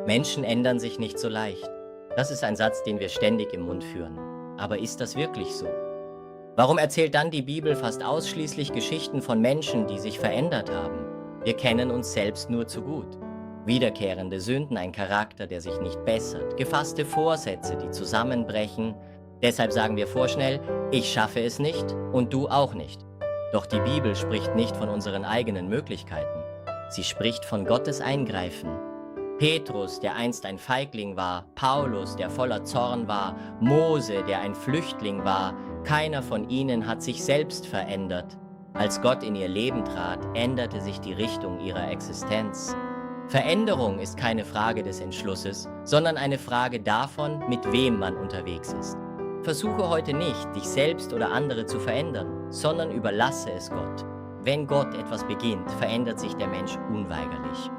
Menschen ändern sich nicht so leicht. Das ist ein Satz, den wir ständig im Mund führen. Aber ist das wirklich so? Warum erzählt dann die Bibel fast ausschließlich Geschichten von Menschen, die sich verändert haben? Wir kennen uns selbst nur zu gut. Wiederkehrende Sünden, ein Charakter, der sich nicht bessert, gefasste Vorsätze, die zusammenbrechen. Deshalb sagen wir vorschnell, ich schaffe es nicht und du auch nicht. Doch die Bibel spricht nicht von unseren eigenen Möglichkeiten. Sie spricht von Gottes Eingreifen. Petrus, der einst ein Feigling war, Paulus, der voller Zorn war, Mose, der ein Flüchtling war, keiner von ihnen hat sich selbst verändert. Als Gott in ihr Leben trat, änderte sich die Richtung ihrer Existenz. Veränderung ist keine Frage des Entschlusses, sondern eine Frage davon, mit wem man unterwegs ist. Versuche heute nicht, dich selbst oder andere zu verändern, sondern überlasse es Gott. Wenn Gott etwas beginnt, verändert sich der Mensch unweigerlich.